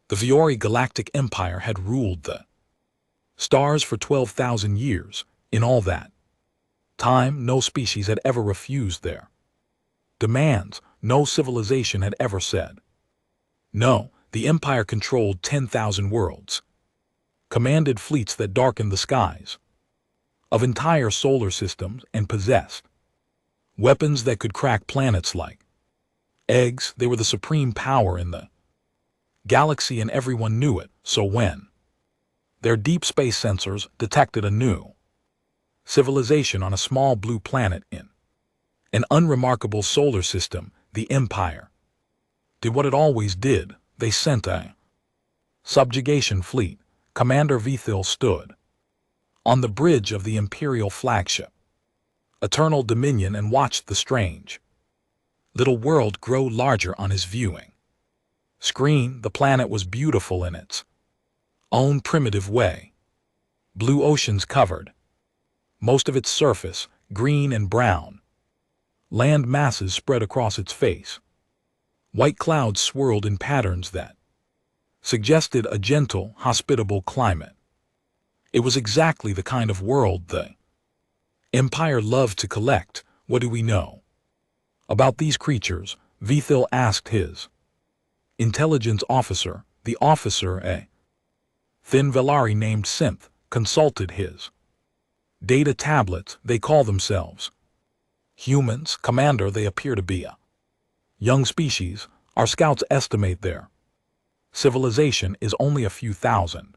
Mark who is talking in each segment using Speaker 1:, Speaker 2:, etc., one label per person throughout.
Speaker 1: The Viore Galactic Empire had ruled the stars for 12,000 years. In all that time, no species had ever refused their demands. No civilization had ever said no. The Empire controlled 10,000 worlds, commanded fleets that darkened the skies of entire solar systems, and possessed weapons that could crack planets like eggs. They were the supreme power in the galaxy, and everyone knew it. So when their deep space sensors detected a new civilization on a small blue planet in an unremarkable solar system, the Empire did what it always did. They sent a subjugation fleet. Commander Vithil stood on the bridge of the Imperial flagship Eternal Dominion and watched the strange little world grow larger on his viewing screen. The planet was beautiful in its own primitive way. Blue oceans covered most of its surface, green and brown land masses spread across its face. White clouds swirled in patterns that suggested a gentle, hospitable climate. It was exactly the kind of world the Empire loved to collect. What do we know about these creatures? Vithil asked his intelligence officer. The officer, a thin Velari named Synth, consulted his data tablets. They call themselves humans. Commander, they appear to be a young species. Our scouts estimate their civilization is only a few thousand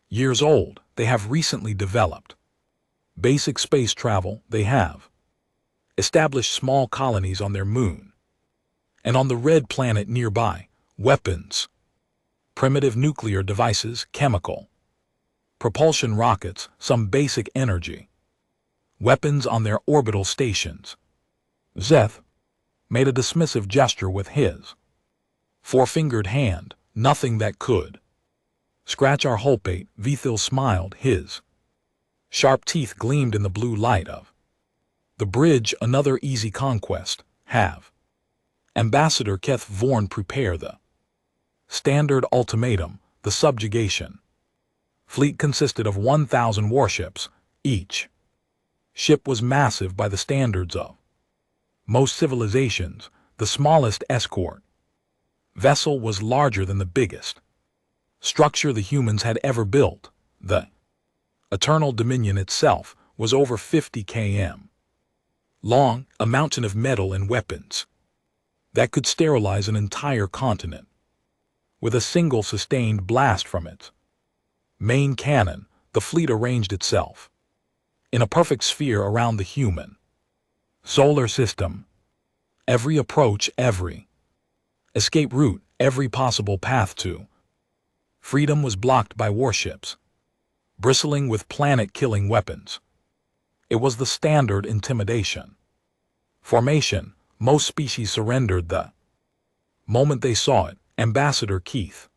Speaker 1: years old. They have recently developed basic space travel. They have established small colonies on their moon and on the red planet nearby. Weapons, primitive nuclear devices, chemical propulsion rockets, some basic energy weapons on their orbital stations. Zeth made a dismissive gesture with his four-fingered hand. Nothing that could scratch our hulpate. Vithil smiled. His sharp teeth gleamed in the blue light of the bridge. Another easy conquest. Have Ambassador Keth Vorn prepare the standard ultimatum. The subjugation fleet consisted of 1,000 warships. Each ship was massive by the standards of most civilizations. The smallest escort vessel was larger than the biggest structure the humans had ever built. The Eternal Dominion itself was over 50 km long, a mountain of metal and weapons that could sterilize an entire continent with a single sustained blast from its main cannon. The fleet arranged itself in a perfect sphere around the human solar system. Every approach, every escape route, every possible path to freedom was blocked by warships bristling with planet-killing weapons. It was the standard intimidation formation. Most species surrendered the moment they saw it. Ambassador Keith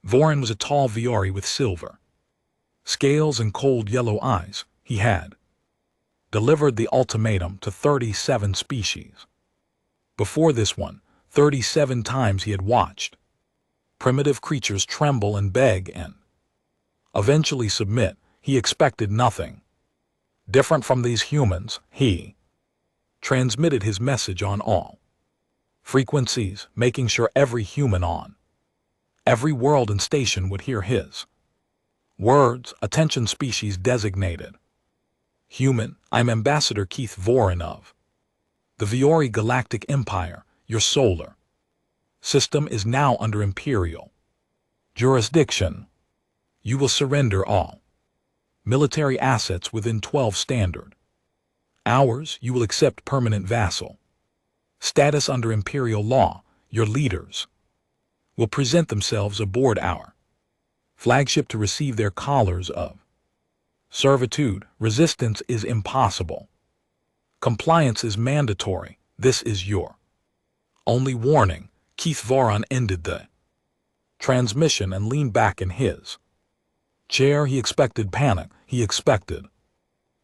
Speaker 1: Vorin was a tall Viore with silver scales and cold yellow eyes. He had delivered the ultimatum to 37 species. Before this one, 37 times he had watched primitive creatures tremble and beg and eventually submit. He expected nothing different from these humans. He transmitted his message on all frequencies, making sure every human on every world and station would hear his words. Attention, species designated human. I'm Ambassador Keith Vorin of the Viore Galactic Empire. Your solar system is now under Imperial jurisdiction. You will surrender all military assets within 12 standard hours. You will accept permanent vassal status under Imperial law. Your leaders will present themselves aboard our flagship to receive their collars of servitude. Resistance is impossible. Compliance is mandatory. This is your only warning. Keith Voron ended the transmission and leaned back in his chair. He expected panic. He expected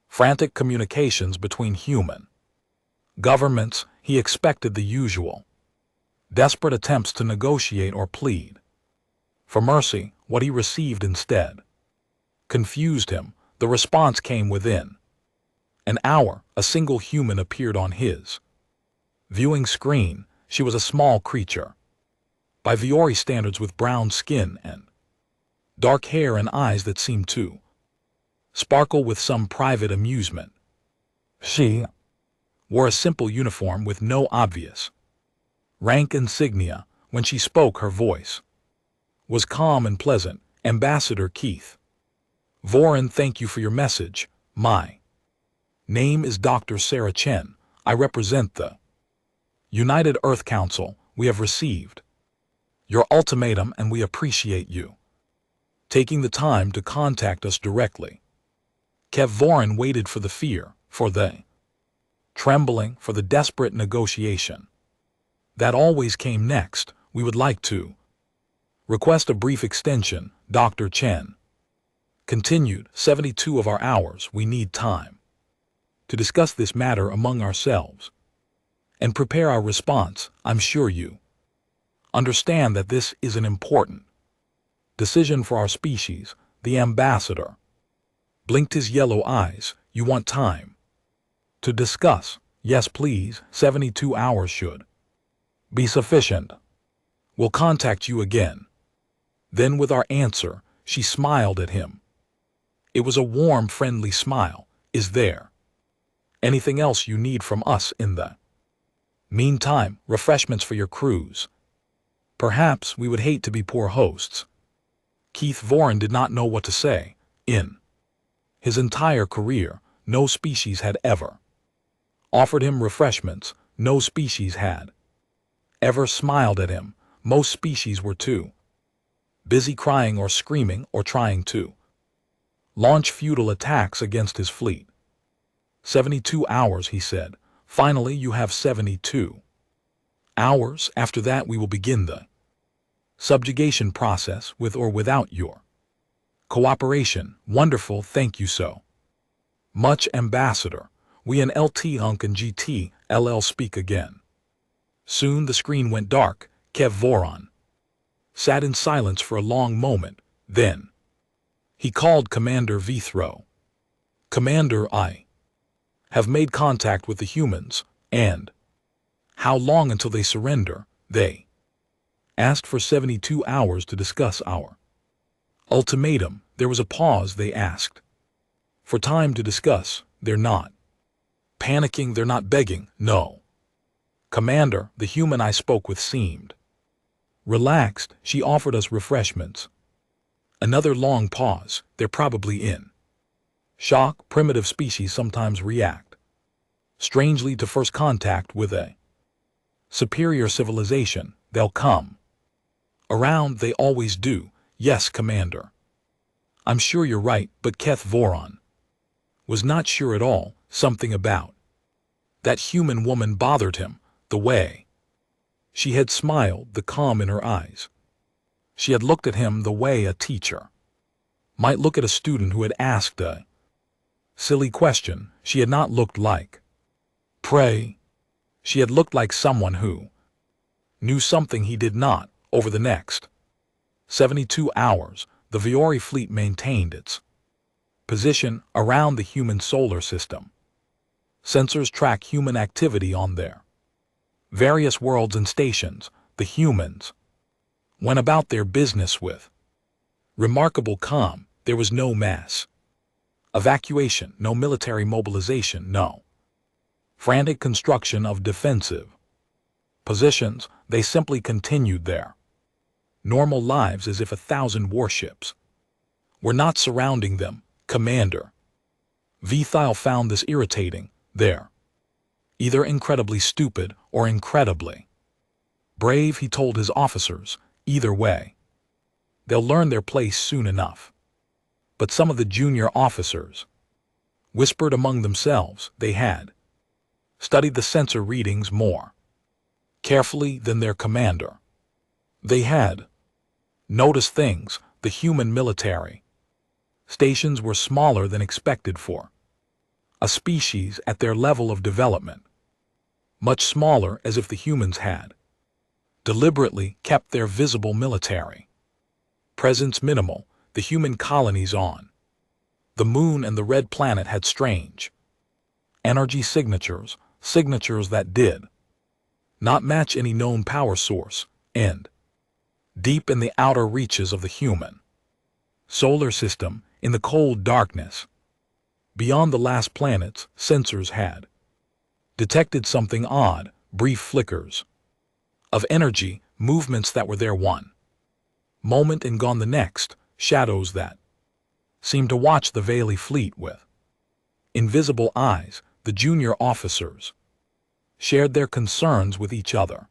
Speaker 1: frantic communications between human governments. He expected the usual desperate attempts to negotiate or plead For mercy, what he received instead confused him. The response came within an hour. A single human appeared on his viewing screen. She was a small creature, by Viore standards, with brown skin and dark hair and eyes that seemed to sparkle with some private amusement. She wore a simple uniform with no obvious rank insignia. When she spoke, her voice was calm and pleasant. Ambassador Keith Voran, thank you for your message. My name is Dr. Sarah Chen. I represent the United Earth Council. We have received your ultimatum and we appreciate you taking the time to contact us directly. Kev Voran waited for the fear, for the trembling, for the desperate negotiation that always came next. We would like to request a brief extension, Dr. Chen continued. 72 of our hours. We need time to discuss this matter among ourselves and prepare our response. I'm sure you understand that this is an important decision for our species. The ambassador blinked his yellow eyes. You want time to discuss? Yes, please. 72 hours should be sufficient. We'll contact you again. Then with our answer, she smiled at him. It was a warm, friendly smile. Is there anything else you need from us in the meantime? Refreshments for your cruise? Perhaps. We would hate to be poor hosts. Keith Voran did not know what to say. In his entire career, no species had ever offered him refreshments. No species had ever smiled at him. Most species were too busy crying or screaming or trying to launch futile attacks against his fleet. 72 hours, he said. Finally, you have 72 hours. After that, we will begin the subjugation process, with or without your cooperation. Wonderful, thank you so much, Ambassador. We and LT Hunk and GT LL speak again soon. The screen went dark. Kev Voran sat in silence for a long moment. Then he called Commander Vithro. Commander, I have made contact with the humans. And how long until they surrender? They asked for 72 hours to discuss our ultimatum. There was a pause. They asked for time to discuss. They're not panicking. They're not begging. No. Commander, the human I spoke with seemed relaxed. She offered us refreshments. Another long pause. They're probably in shock. Primitive species sometimes react strangely to first contact with a superior civilization. They'll come around. They always do. Yes, Commander. I'm sure you're right, but Keth Voran was not sure at all. Something about that human woman bothered him. The way she had smiled, the calm in her eyes. She had looked at him the way a teacher might look at a student who had asked a silly question. She had not looked like prey. She had looked like someone who knew something he did not. Over the next 72 hours, the Viore fleet maintained its position around the human solar system. Sensors track human activity on their various worlds and stations. The humans went about their business with remarkable calm. There was no mass evacuation, no military mobilization, no frantic construction of defensive positions. They simply continued their normal lives as if 1,000 warships were not surrounding them. Commander Vithile found this irritating. They're either incredibly stupid or incredibly brave, he told his officers. Either way, they'll learn their place soon enough. But some of the junior officers whispered among themselves. They had studied the sensor readings more carefully than their commander. They had noticed things. The human military stations were smaller than expected for a species at their level of development. Much smaller, as if the humans had deliberately kept their visible military Presence minimal, the human colonies on the moon and the red planet had strange energy signatures, signatures that did not match any known power source, and deep in the outer reaches of the human solar system, in the cold darkness, beyond the last planets, sensors had detected something odd, brief flickers of energy, movements that were there one moment and gone the next, shadows that seemed to watch the Valley fleet with invisible eyes. The junior officers shared their concerns with each other,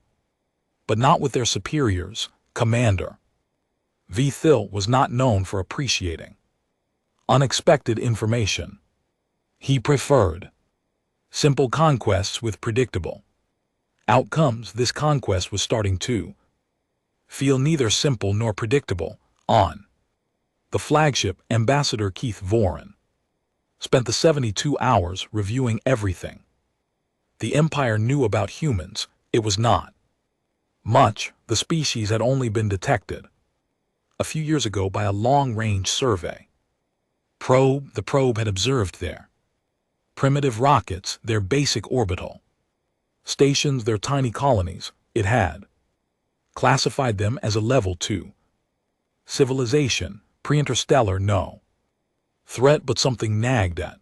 Speaker 1: but not with their superiors. Commander Vithil was not known for appreciating unexpected information. He preferred simple conquests with predictable outcomes. This conquest was starting to feel neither simple nor predictable. On the flagship, Ambassador Keith Voran spent the 72 hours reviewing everything the Empire knew about humans. It was not much. The species had only been detected a few years ago by a long-range survey probe. The probe had observed their primitive rockets, their basic orbital stations, their tiny colonies. It had classified them as a level 2 civilization, pre-interstellar, no threat, but something nagged at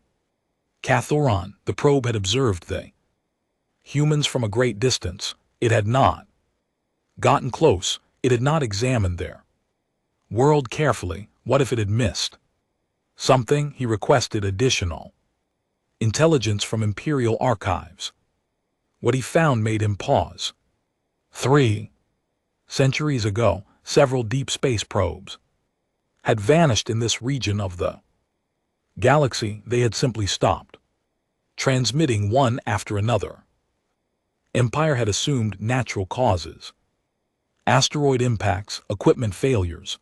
Speaker 1: Cathoron. The probe had observed the humans from a great distance. It had not gotten close. It had not examined their world carefully. What if it had missed something? He requested additional intelligence from Imperial archives. What he found made him pause. 3 centuries ago, several deep space probes had vanished in this region of the galaxy. They had simply stopped transmitting one after another. Empire had assumed natural causes, asteroid impacts, equipment failures,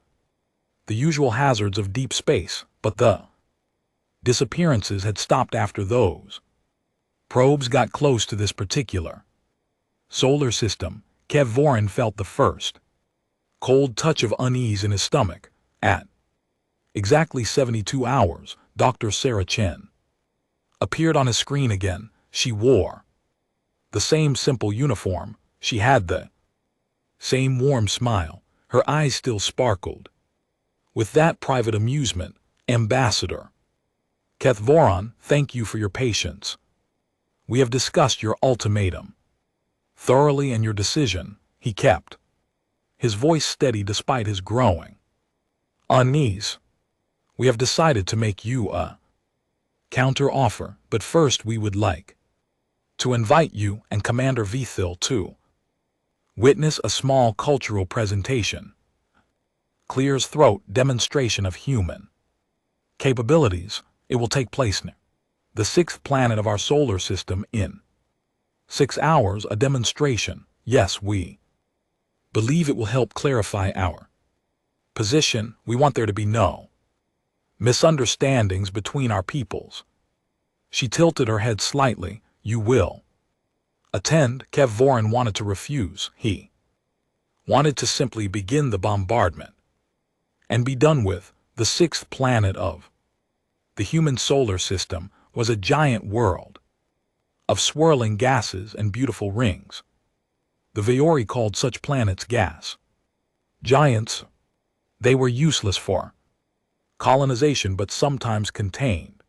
Speaker 1: the usual hazards of deep space, but the disappearances had stopped after those probes got close to this particular solar system. Kev Voran felt the first cold touch of unease in his stomach. At exactly 72 hours, Dr. Sarah Chen appeared on his screen again. She wore the same simple uniform. She had the same warm smile. Her eyes still sparkled with that private amusement. Ambassador Keth Voran, thank you for your patience. We have discussed your ultimatum thoroughly, and your decision. He kept his voice steady despite his growing unease. We have decided to make you a counter offer, but first we would like to invite you and Commander Vithil to witness a small cultural presentation. Clears throat. Demonstration of human capabilities. It will take place near the 6th planet of our solar system in 6 hours. A demonstration. Yes, we believe it will help clarify our position. We want there to be no misunderstandings between our peoples. She tilted her head slightly. You will attend? Kev Voran wanted to refuse. He wanted to simply begin the bombardment and be done with. The 6th planet of the human solar system was a giant world of swirling gases and beautiful rings. The Vaori called such planets gas giants. They were useless for colonization, but sometimes contained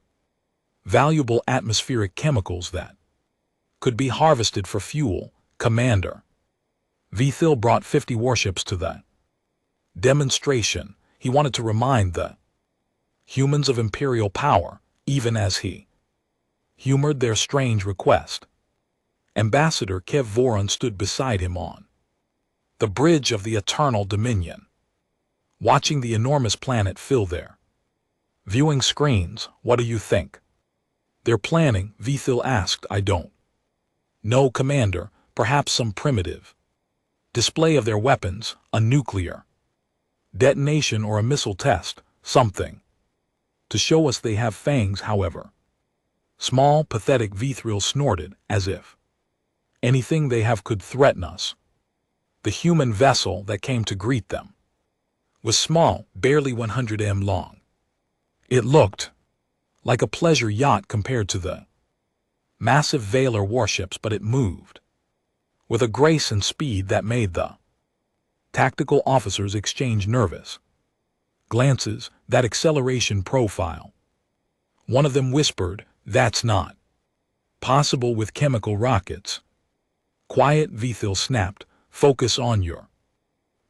Speaker 1: valuable atmospheric chemicals that could be harvested for fuel. Commander Vithil brought 50 warships to the demonstration. He wanted to remind the humans of imperial power, even as he humored their strange request. Ambassador Kev Voran stood beside him on the bridge of the Eternal Dominion, watching the enormous planet fill their viewing screens. What do you think they're planning? Vithil asked. I don't know, Commander. Perhaps some primitive display of their weapons, a nuclear detonation or a missile test, something to show us they have fangs. However small, pathetic. Vithil snorted, as if anything they have could threaten us. The human vessel that came to greet them was small, barely 100 m long. It looked like a pleasure yacht compared to the massive Valor warships, but it moved with a grace and speed that made the tactical officers exchange nervous glances. That acceleration profile. One of them whispered, "That's not possible with chemical rockets." "Quiet," Vithil snapped. "Focus on your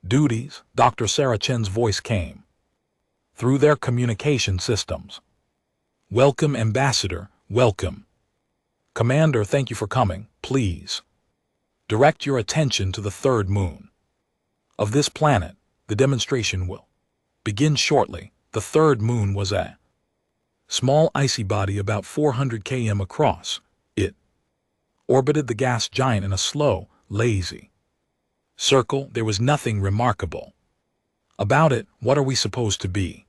Speaker 1: duties." Dr. Sarah Chen's voice came through their communication systems. "Welcome, Ambassador. Welcome. Commander, thank you for coming. Please direct your attention to the third moon of this planet. The demonstration will begin shortly." The third moon was a small icy body about 400 km across. It orbited the gas giant in a slow, lazy circle. There was nothing remarkable about it. "What are we supposed to be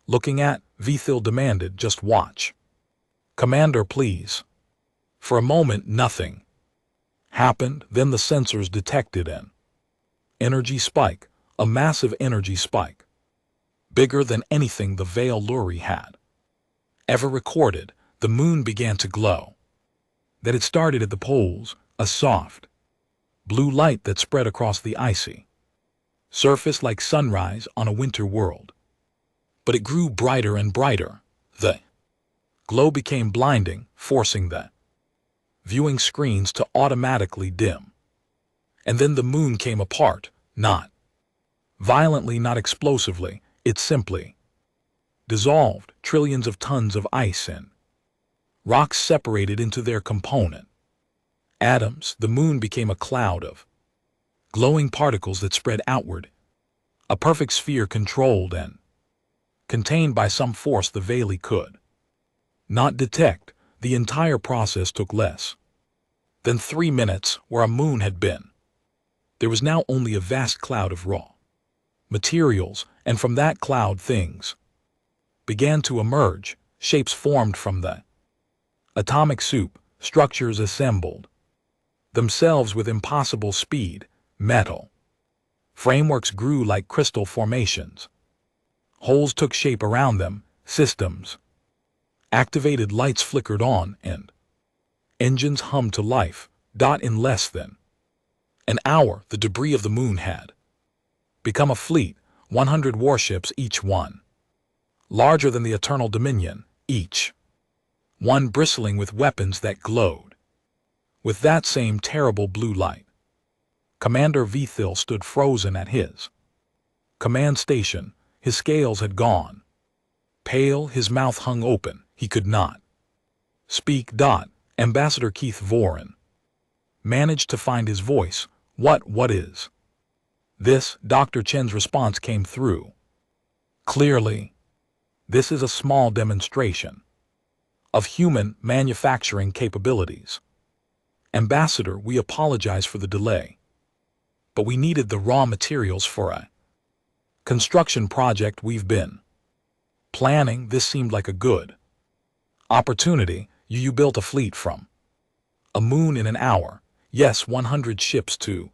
Speaker 1: looking at?" Vithil demanded. "Just watch, Commander, please." For a moment, nothing happened. Then the sensors detected an energy spike, a massive energy spike, bigger than anything the Veil Luri had ever recorded. The moon began to glow. That it started at the poles, a soft blue light that spread across the icy surface like sunrise on a winter world. But it grew brighter and brighter. The glow became blinding, forcing the viewing screens to automatically dim. And then the moon came apart, not violently, not explosively. It simply dissolved. Trillions of tons of ice and rocks separated into their component atoms. The moon became a cloud of glowing particles that spread outward, a perfect sphere controlled and contained by some force the Veil could not detect. The entire process took less than 3 minutes. Where a moon had been, there was now only a vast cloud of raw materials, and from that cloud things began to emerge. Shapes formed from the atomic soup, structures assembled themselves with impossible speed. Metal frameworks grew like crystal formations. Holes took shape around them. Systems activated. Lights flickered on and engines hummed to life. In less than an hour, the debris of the moon had become a fleet, 100 warships, each one larger than the Eternal Dominion, each one bristling with weapons that glowed with that same terrible blue light. Commander Vithil stood frozen at his command station. His scales had gone pale, his mouth hung open. He could not speak. Ambassador Keith Voran managed to find his voice. What is this?" Dr. Chen's response came through clearly. "This is a small demonstration of human manufacturing capabilities. Ambassador, we apologize for the delay, but we needed the raw materials for a construction project we've been planning. This seemed like a good opportunity. You built a fleet from a moon in an hour. Yes, 100 ships to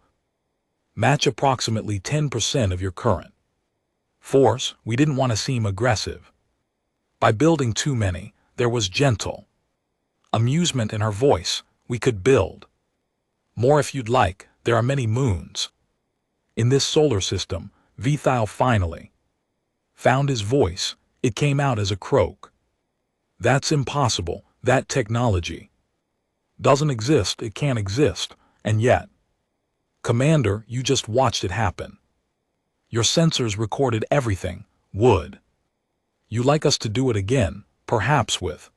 Speaker 1: match approximately 10% of your current force. We didn't want to seem aggressive by building too many." There was gentle amusement in her voice. "We could build more if you'd like. There are many moons in this solar system." Vithil finally found his voice. It came out as a croak. "That's impossible. That technology doesn't exist. It can't exist. And yet, Commander, you just watched it happen. Your sensors recorded everything. Would you like us to do it again, perhaps with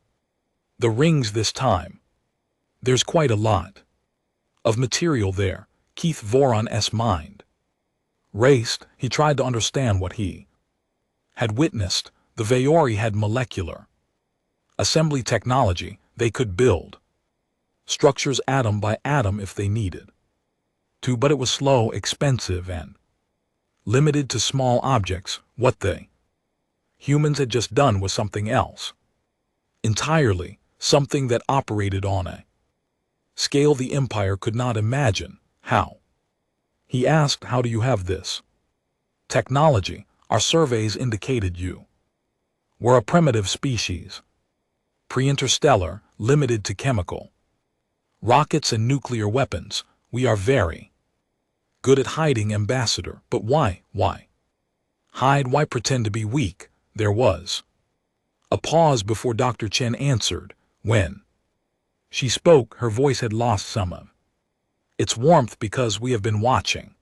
Speaker 1: the rings this time?" "There's quite a lot of material there." Keith Voran's mind raced. He tried to understand what he had witnessed. The Veori had molecular assembly technology. They could build structures atom by atom if they needed to, but it was slow, expensive, and limited to small objects. What the humans had just done was something else entirely, something that operated on a scale the Empire could not imagine. "How?" he asked. "How do you have this Technology, our surveys indicated you were a primitive species, pre-interstellar, limited to chemical. Rockets and nuclear weapons, we are very good at hiding, Ambassador. But why? Why hide? Why pretend to be weak? There was a pause before Dr. Chen answered. When she spoke, her voice had lost some of its warmth. Because we have been watching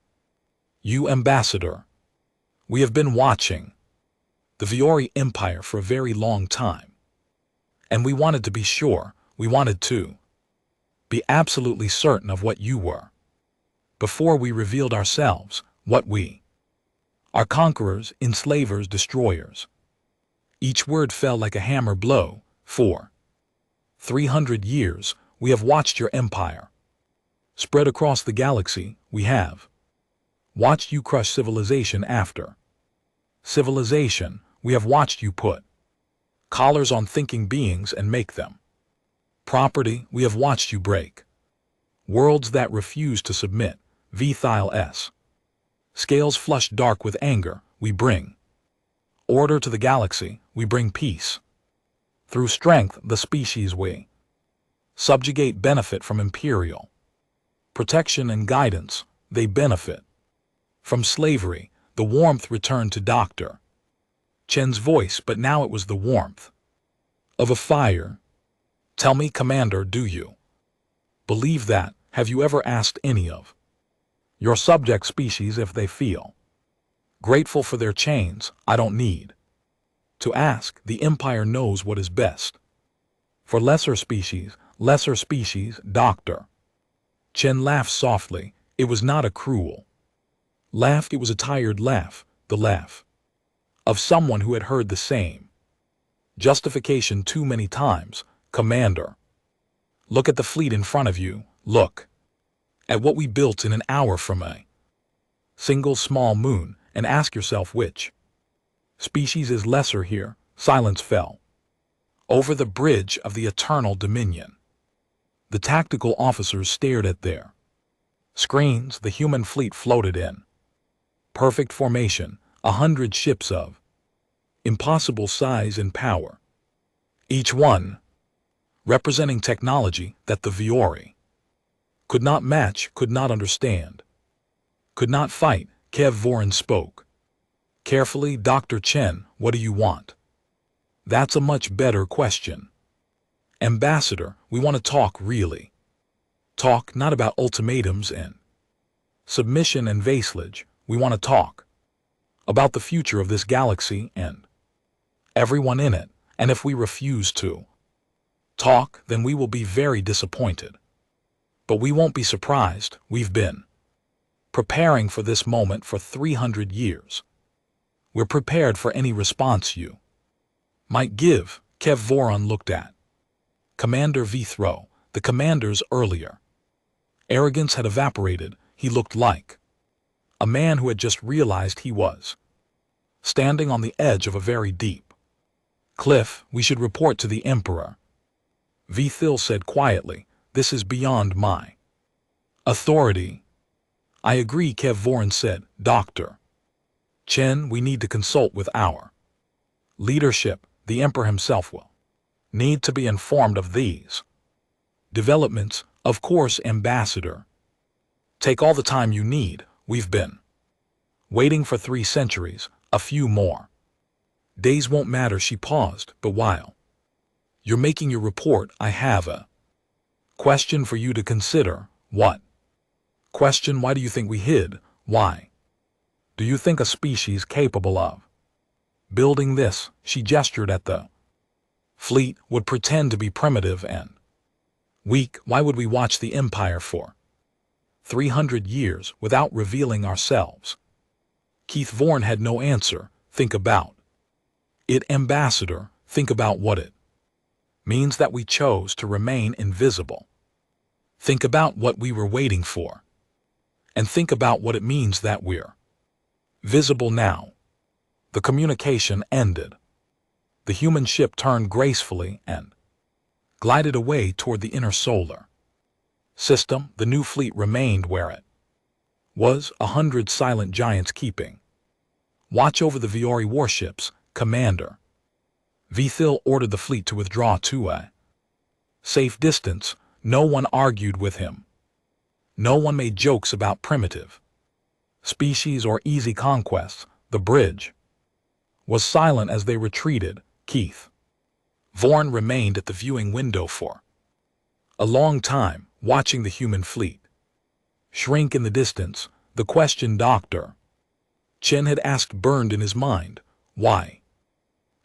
Speaker 1: you, Ambassador. We have been watching the Viore Empire for a very long time. And we wanted to be sure, we wanted to be absolutely certain of what you were before we revealed ourselves, what we are: conquerors, enslavers, destroyers. Each word fell like a hammer blow. For 300 years, we have watched your empire spread across the galaxy. We have watched you crush civilization after civilization. We have watched you put collars on thinking beings and make them property. We have watched you break worlds that refuse to submit. Vthile scales flushed dark with anger. We bring order to the galaxy. We bring peace. Through strength, the species we subjugate benefit from imperial protection and guidance. They benefit from slavery. The warmth returned to Dr. Chen's voice, but now it was the warmth of a fire. Tell me, Commander, do you believe that? Have you ever asked any of your subject species if they feel grateful for their chains? I don't need to ask. The Empire knows what is best for lesser species. Lesser species, Dr. Chen laughed softly. It was not a cruel laugh. It was a tired laugh, the laugh of someone who had heard the same justification too many times. Commander, look at the fleet in front of you. Look at what we built in an hour from a single small moon, and ask yourself which species is lesser here. Silence fell over the bridge of the Eternal Dominion. The tactical officers stared at their screens. The human fleet floated in perfect formation, 100 ships of impossible size and power, each one representing technology that the Viore could not match, could not understand, could not fight. Kev Voran spoke carefully. Dr. Chen, what do you want? That's a much better question. Ambassador, we want to talk, really talk, not about ultimatums and submission and vassalage. We want to talk about the future of this galaxy and everyone in it. And if we refuse to talk, then we will be very disappointed. But we won't be surprised. We've been preparing for this moment for 300 years. We're prepared for any response you might give. Kev Voran looked at Commander Vthro. The commander's earlier arrogance had evaporated. He looked like a man who had just realized he was standing on the edge of a very deep cliff. We should report to the Emperor, Vthil said quietly. This is beyond my authority. I agree, Kev Voran said. Dr. Chen, we need to consult with our leadership. The Emperor himself will need to be informed of these developments. Of course, Ambassador. Take all the time you need. We've been waiting for 3 centuries. A few more days won't matter. She paused. But while you're making your report, I have a question for you to consider. What question? Why do you think we hid? Why do you think a species capable of building this, she gestured at the fleet, would pretend to be primitive and weak? Why would we watch the Empire for 300 years without revealing ourselves? Keith Vorn had no answer. Think about it, Ambassador. Think about what it means that we chose to remain invisible. Think about what we were waiting for. And think about what it means that we're visible now. The communication ended. The human ship turned gracefully and glided away toward the inner solar system. The new fleet remained where it was, 100 silent giants keeping Watch over the Viore warships, Commander. Vithil ordered the fleet to withdraw to a safe distance. No one argued with him. No one made jokes about primitive species or easy conquests. The bridge was silent as they retreated. Keith Vorn remained at the viewing window for a long time, watching the human fleet shrink in the distance. The question Dr. Chen had asked burned in his mind. Why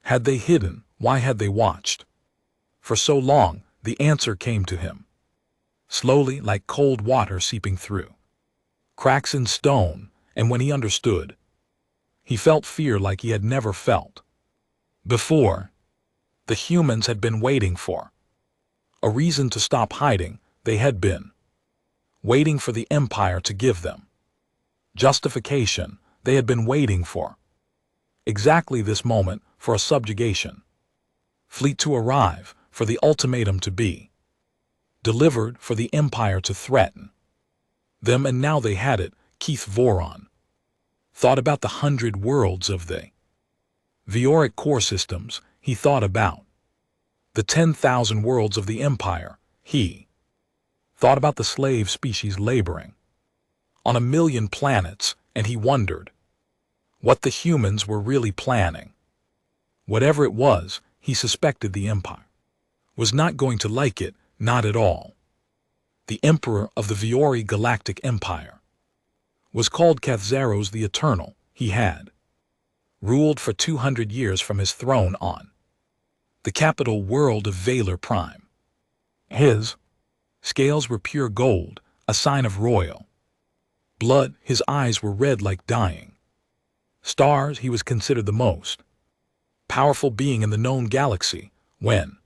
Speaker 1: had they hidden? Why had they watched for so long? The answer came to him slowly, like cold water seeping through cracks in stone, and when he understood, he felt fear like he had never felt before. The humans had been waiting for a reason to stop hiding. They had been waiting for the Empire to give them justification. They had been waiting for exactly this moment, for a subjugation fleet to arrive, for the ultimatum to be delivered, for the Empire to threaten them, and now they had it. Keith Voron thought about the 100 worlds of the Vioric core systems. He thought about the 10,000 worlds of the Empire. He thought about the slave species laboring on 1,000,000 planets, and he wondered what the humans were really planning. Whatever it was, he suspected the Empire was not going to like it, not at all. The Emperor of the Viore Galactic Empire was called Kathzaros the Eternal. He had ruled for 200 years from his throne on the capital world of Valor Prime. His scales were pure gold, a sign of royal blood. His eyes were red like dying stars. He was considered the most powerful being in the known galaxy. When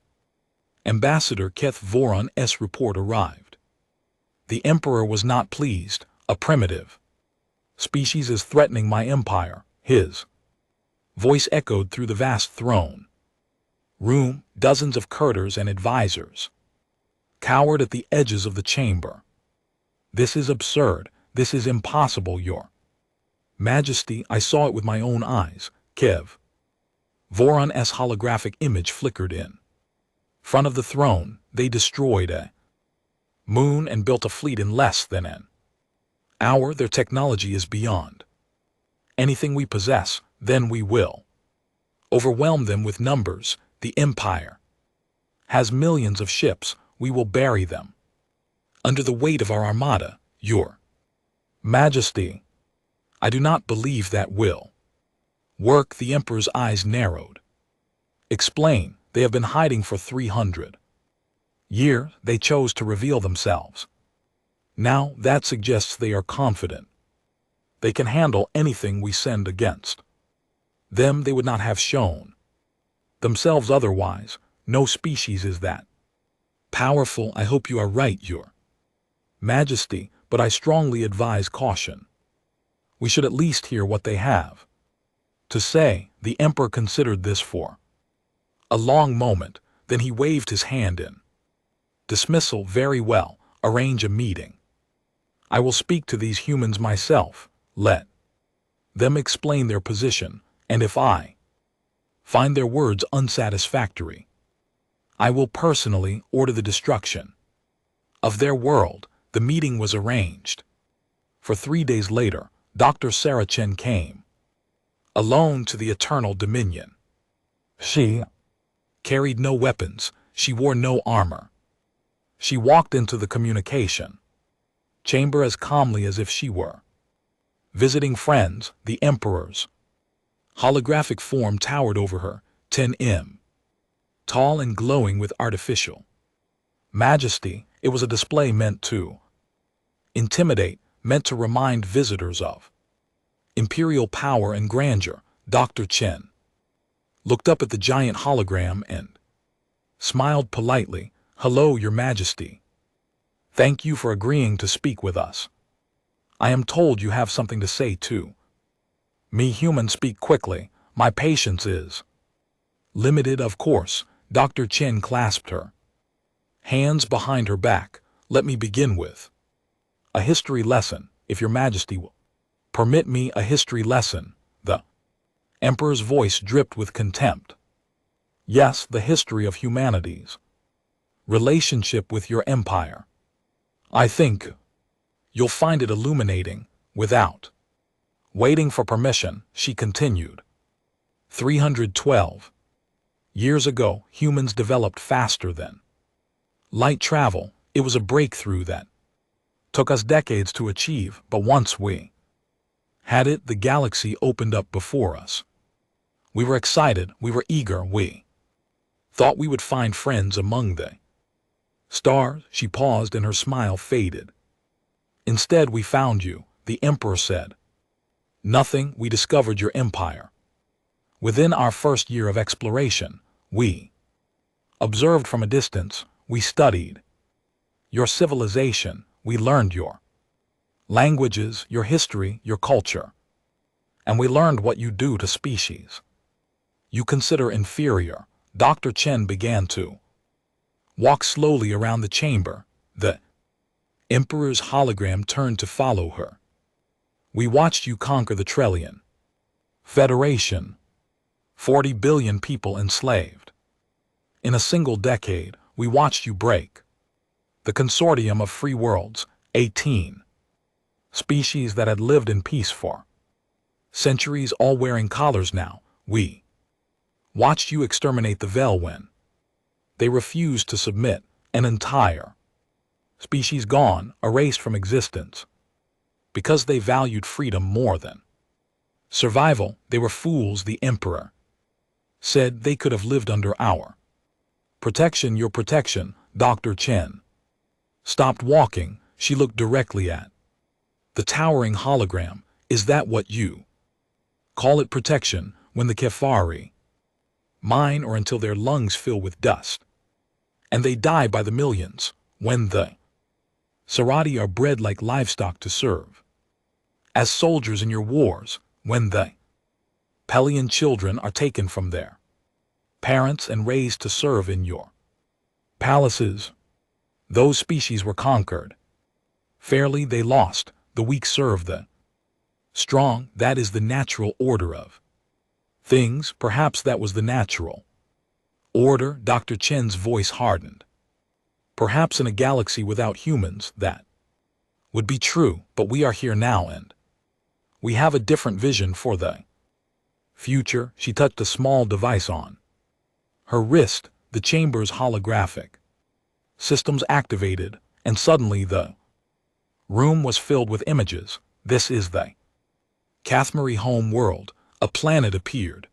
Speaker 1: Ambassador Keth Voron's report arrived, the Emperor was not pleased. A primitive species is threatening my empire. His voice echoed through the vast throne room. Dozens of courtiers and advisors cowered at the edges of the chamber. This is absurd. This is impossible, Your Majesty. I saw it with my own eyes. Kev Voron's holographic image flickered in front of the throne. They destroyed a moon and built a fleet in less than an hour. Their technology is beyond anything we possess. Then we will overwhelm them with numbers. The Empire has millions of ships. We will bury them under the weight of our armada. Your Majesty, I do not believe that will work. The Emperor's eyes narrowed. Explain. They have been hiding for 300 years. They chose to reveal themselves. Now that suggests they are confident they can handle anything we send against them. They would not have shown themselves otherwise. No species is that powerful. I hope you are right, Your Majesty, but I strongly advise caution. We should at least hear what they have to say. The Emperor considered this for a long moment. Then he waved his hand in dismissal. Very well. Arrange a meeting. I will speak to these humans myself. Let them explain their position, and if I find their words unsatisfactory, I will personally order the destruction of their world. The meeting was arranged for 3 days later. Dr. Sarah Chen came alone to the Eternal Dominion. She carried no weapons. She wore no armor. She walked into the communication chamber as calmly as if she were visiting friends. The Emperor's holographic form towered over her, 10 m tall and glowing with artificial majesty. It was a display meant to intimidate, meant to remind visitors of imperial power and grandeur. Dr. Chen looked up at the giant hologram and smiled politely. Hello, Your Majesty. Thank you for agreeing to speak with us. I am told you have something to say too. Me human, speak quickly. My patience is limited. Of course. Dr. Chen clasped her hands behind her back. Let me begin with a history lesson, if Your Majesty will permit me. A history lesson. The Emperor's voice dripped with contempt. Yes, the history of humanity's relationship with your empire. I think you'll find it illuminating. Without waiting for permission, she continued. 312 years ago, humans developed faster than light travel. It was a breakthrough that took us decades to achieve, but once we had it, the galaxy opened up before us. We were excited, we were eager, we thought we would find friends among the stars. She paused and her smile faded. Instead, we found you, the Emperor said. Nothing, we discovered your empire. Within our first year of exploration, we observed from a distance, we studied your civilization, we learned your languages, your history, your culture. And we learned what you do to species you consider inferior. Dr. Chen began to walk slowly around the chamber. The Emperor's hologram turned to follow her. We watched you conquer the Trellian Federation. 40 billion people enslaved. In a single decade, we watched you break the consortium of free worlds, 18 species that had lived in peace for centuries, all wearing collars now. We watched you exterminate the Vel when they refused to submit. An entire species gone, erased from existence, because they valued freedom more than survival. They were fools, the Emperor said. They could have lived under our protection. Your protection. Dr. Chen stopped walking. She looked directly at the towering hologram. Is that what you call it, protection? When the Kefari mine, or until their lungs fill with dust and they die by the millions. When the Sarati are bred like livestock to serve as soldiers in your wars. When the Pelian children are taken from their parents and raised to serve in your palaces. Those species were conquered. Fairly they lost. The weak serve the strong. That is the natural order of things. Perhaps that was the natural order. Dr. Chen's voice hardened. Perhaps in a galaxy without humans that would be true, but we are here now and we have a different vision for the future. She touched a small device on her wrist. The chamber's holographic systems activated, and suddenly the room was filled with images. This is the Kathmari home world. A planet appeared,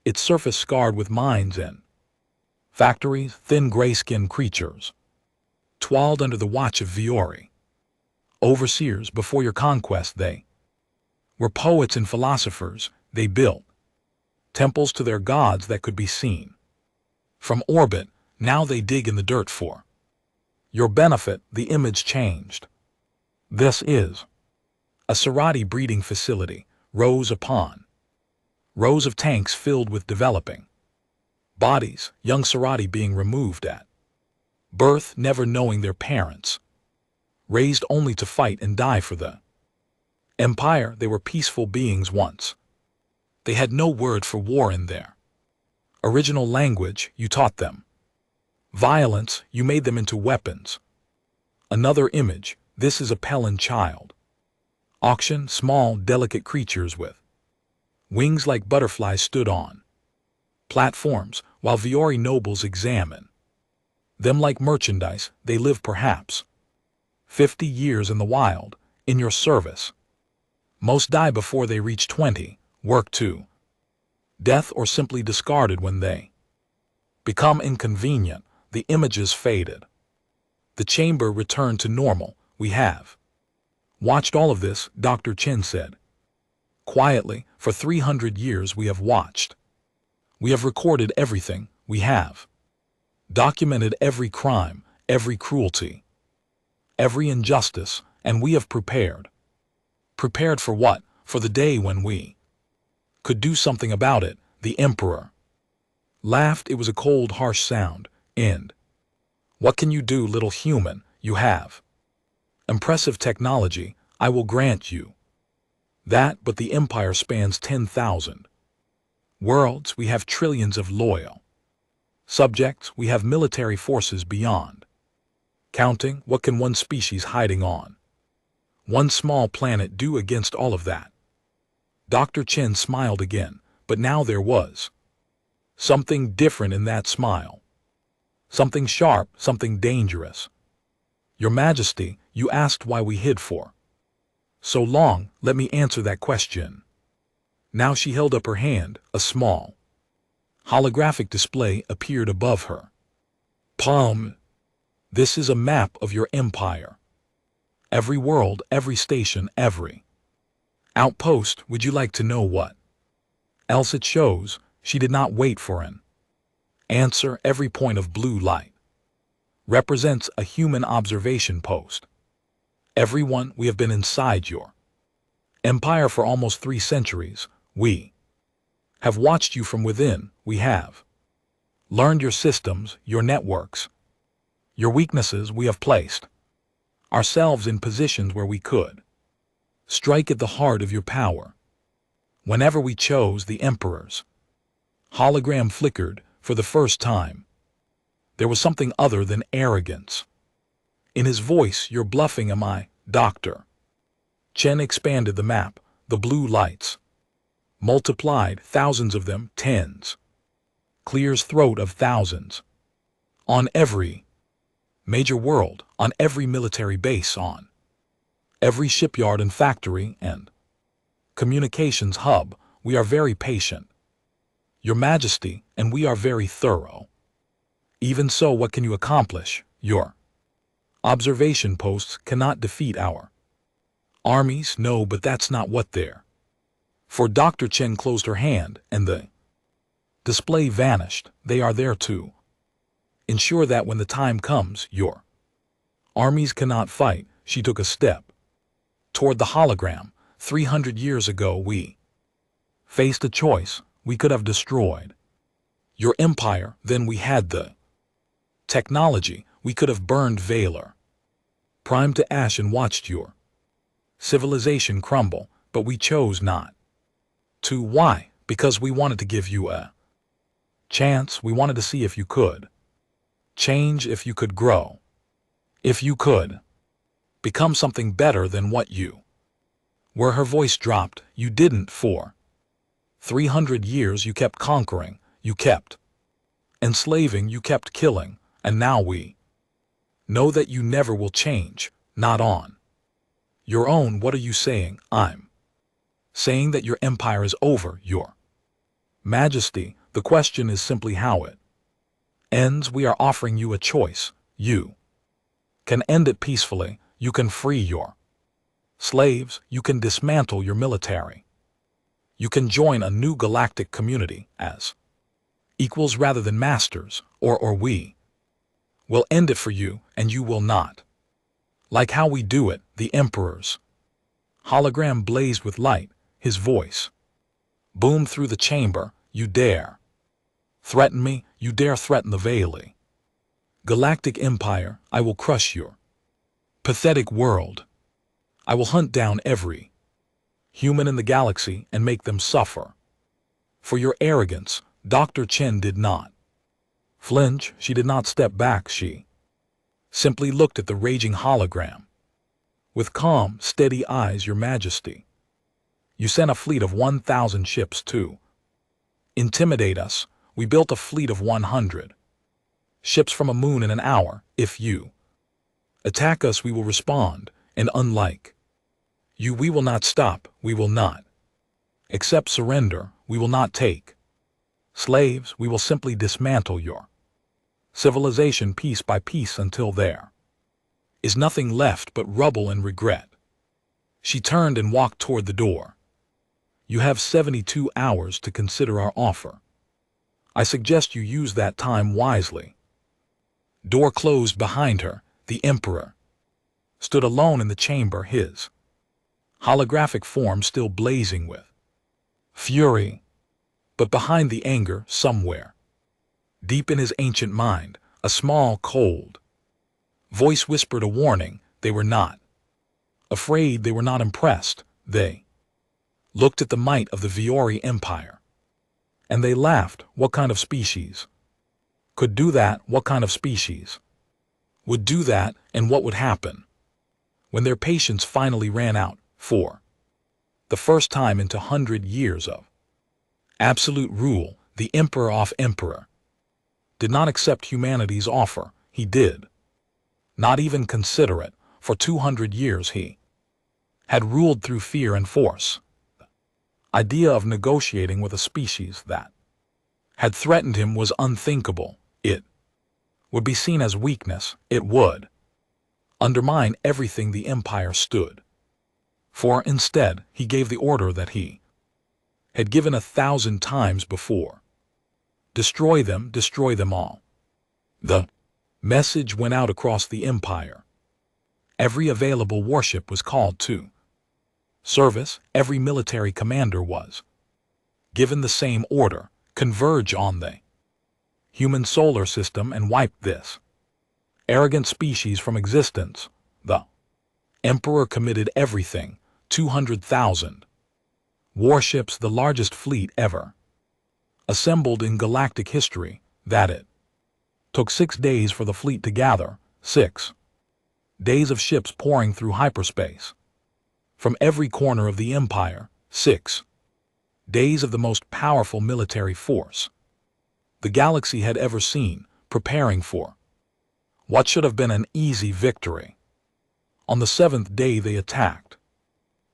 Speaker 1: its surface scarred with mines and factories. Thin gray-skinned creatures toiled under the watch of Viore overseers. Before your conquest, they were poets and philosophers. They built temples to their gods that could be seen from orbit. Now they dig in the dirt for your benefit. The image changed. This is a Sarati breeding facility. Rows upon rows of tanks filled with developing bodies, young Sarati being removed at birth, never knowing their parents, raised only to fight and die for the empire. They were peaceful beings once. They had no word for war in their original language. You taught them violence. You made them into weapons. Another image. This is a Pelin child. Auction. Small, delicate creatures with wings like butterflies stood on platforms, while Viore nobles examine them like merchandise. They live perhaps 50 years in the wild, in your service. Most die before they reach 20, work to death, or simply discarded when they become inconvenient. The images faded. The chamber returned to normal. We have watched all of this, Dr. Chen said quietly. For 300 years we have watched. We have recorded everything. We have documented every crime, every cruelty, every injustice, and we have prepared. Prepared for what? For the day when we could do something about it. The Emperor laughed. It was a cold, harsh sound. And what can you do, little human? You have impressive technology. I will grant you that, but the empire spans 10,000 Worlds, we have trillions of loyal. Subjects, we have military forces beyond. Counting, what can one species hiding on one small planet do against all of that? Dr. Chen smiled again, but now there was something different in that smile. Something sharp, something dangerous. Your Majesty, you asked why we hid for so long. Let me answer that question. Now she held up her hand. A small holographic display appeared above her palm. This is a map of your empire. Every world, every station, every outpost. Would you like to know what else it shows? She did not wait for an answer. Every point of blue light represents a human observation post. Everyone, we have been inside your empire for almost 3 centuries. We have watched you from within. We have learned your systems, your networks, your weaknesses. We have placed ourselves in positions where we could strike at the heart of your power. Whenever we chose, the Emperor's hologram flickered for the first time. There was something other than arrogance in his voice. You're bluffing, am I, Doctor? Chen expanded the map. The blue lights multiplied, thousands of them, tens. Clear's throat of thousands. On every major world, on every military base, on every shipyard and factory and communications hub. We are very patient, Your Majesty, and we are very thorough. Even so, what can you accomplish? Your observation posts cannot defeat our armies. No, but that's not what they're for. Dr. Chen closed her hand, and the display vanished. They are there to ensure that when the time comes, your armies cannot fight. She took a step toward the hologram. 300 years ago, we faced a choice. We could have destroyed your empire. Then we had the technology. We could have burned Valor Prime to ash and watched your civilization crumble. But we chose not to. Why? Because we wanted to give you a chance. We wanted to see if you could change, if you could grow, if you could become something better than what you were. Her voice dropped. You didn't. For 300 years you kept conquering, you kept enslaving, you kept killing, and now we know that you never will change, not on your own. What are you saying? I'm saying that your empire is over, Your Majesty. The question is simply how it ends. We are offering you a choice. You can end it peacefully. You can free your slaves. You can dismantle your military. You can join a new galactic community as equals rather than masters, or we will end it for you, and you will not like how we do it. The Emperor's hologram blazed with light. His voice boomed through the chamber. You dare threaten me? You dare threaten the Valley Galactic Empire? I will crush your pathetic world. I will hunt down every human in the galaxy and make them suffer for your arrogance. Dr. Chen did not flinch. She did not step back. She simply looked at the raging hologram with calm, steady eyes. Your Majesty, you sent a fleet of 1,000 ships to intimidate us. We built a fleet of 100 ships from a moon in an hour. If you attack us, we will respond, and unlike you, we will not stop. We will not accept surrender. We will not take slaves. We will simply dismantle your civilization piece by piece until there is nothing left but rubble and regret. She turned and walked toward the door. You have 72 hours to consider our offer. I suggest you use that time wisely. Door closed behind her. The Emperor stood alone in the chamber, his holographic form still blazing with fury. But behind the anger, somewhere deep in his ancient mind, a small, cold voice whispered a warning. They were not afraid. They were not impressed. They looked at the might of the Viore Empire And they laughed. What kind of species could do that? What kind of species would do that, and what would happen when their patience finally ran out? For the first time into 100 years of absolute rule, the emperor did not accept humanity's offer. He did not even consider it. For 200 years he had ruled through fear and force. The idea of negotiating with a species that had threatened him was unthinkable. It would be seen as weakness. It would undermine everything the empire stood for. Instead, he gave the order that he had given 1,000 times before. Destroy them all. The message went out across the empire. Every available warship was called to service. Every military commander was given the same order: converge on the human solar system and wipe this arrogant species from existence. The emperor committed everything. 200,000 warships, the largest fleet ever assembled in galactic history. That it took 6 days for the fleet to gather. 6 days of ships pouring through hyperspace from every corner of the empire. 6 days of the most powerful military force the galaxy had ever seen, preparing for what should have been an easy victory. On the 7th day they attacked.